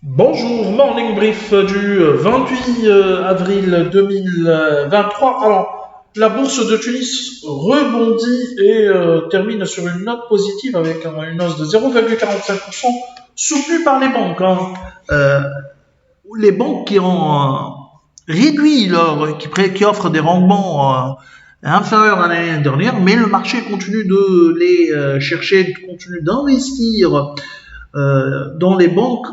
Bonjour, morning brief du 28 avril 2023. Alors, la bourse de Tunis rebondit et termine sur une note positive avec une hausse de 0,45% soutenue par les banques. Euh, les banques qui ont réduit qui offrent des rendements inférieurs à l'année dernière, mais le marché continue de les chercher, continue d'investir dans les banques.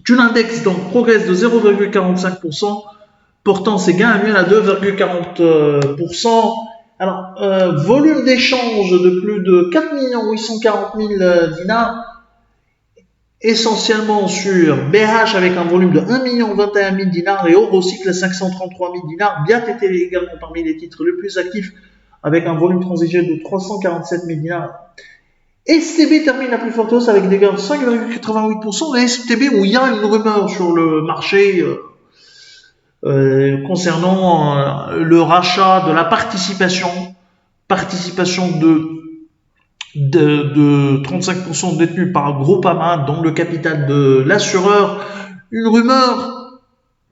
L'index donc progresse de 0,45%, portant ses gains annuels à 2,40%. Alors, volume d'échange de plus de 4 840 000 dinars, essentiellement sur BH avec un volume de 1 021 000 dinars et Eurocycle 533 000 dinars. BATT également parmi les titres les plus actifs avec un volume transigé de 347 000 dinars. STB termine la plus forte hausse avec des gains de 5,88%. La STB où il y a une rumeur sur le marché concernant le rachat de la participation de 35% détenue par Groupama dans le capital de l'assureur. Une rumeur,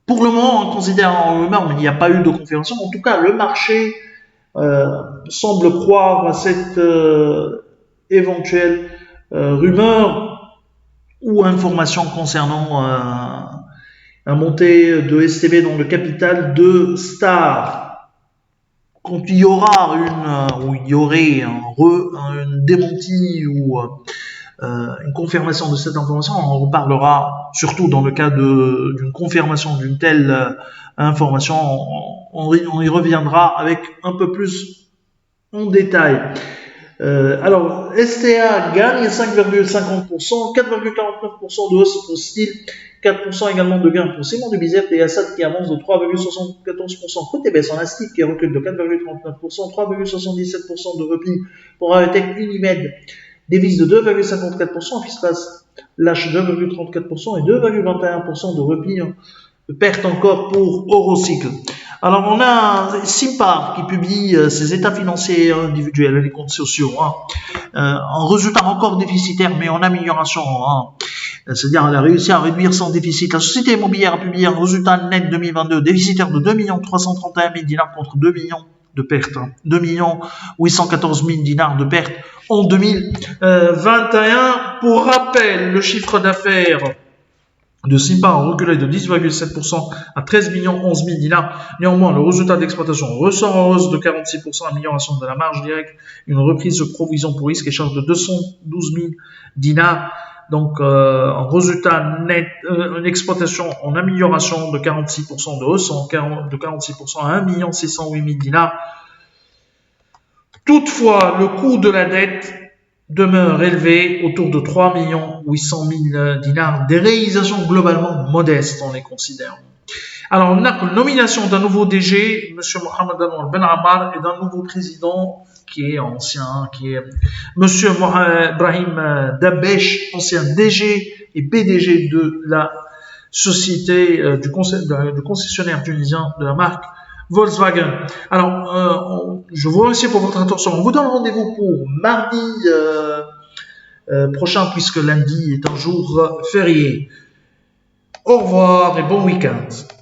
pour le moment on considère en rumeur, mais il n'y a pas eu de confirmation. En tout cas, le marché semble croire à cette éventuelle rumeur ou information concernant la montée de STB dans le capital de Star. Quand il y aura une démenti ou une confirmation de cette information, on reparlera, surtout dans le cas d'une confirmation d'une telle information, on y reviendra avec un peu plus en détail. Alors, STA gagne 5,50%, 4,49% de hausse pour Steel, 4% également de gain pour Simon de Bizerte et Assad qui avance de 3,74%. Côté baisse, en Astic qui recule de 4,39%, 3,77% de repli pour AETEC Unimed, Devis de 2,54%, Fistras lâche 2,34% et 2,21% de repli, de perte encore pour Eurocycle. Alors, on a Simpar qui publie ses états financiers individuels et les comptes sociaux. Un résultat encore déficitaire, mais en amélioration. C'est-à-dire, elle a réussi à réduire son déficit. La société immobilière a publié un résultat net 2022 déficitaire de 2 331 000 dinars contre 2 millions de pertes. 2 814 000 dinars de pertes en 2021. Pour rappel, le chiffre d'affaires de Simpa a reculé de 10,7% à 13 11 000 dinars. Néanmoins, le résultat d'exploitation ressort en hausse de 46%, amélioration de la marge directe, une reprise de provision pour risque et charge de 212 000 dinars. Donc, un résultat net, une exploitation en amélioration de 46% de hausse, de 46% à 1 608 000 dinars. Toutefois, le coût de la dette demeure élevé, autour de 3 800 000 dinars, des réalisations globalement modestes, on les considère. Alors, on a une nomination d'un nouveau DG, M. Mohamed Anwar Ben Ammar, et d'un nouveau président qui est ancien, qui est M. Brahim Dabesh, ancien DG et PDG de la société du concessionnaire tunisien de la marque Volkswagen. Alors, je vous remercie pour votre attention. On vous donne rendez-vous pour mardi prochain, puisque lundi est un jour férié. Au revoir et bon week-end.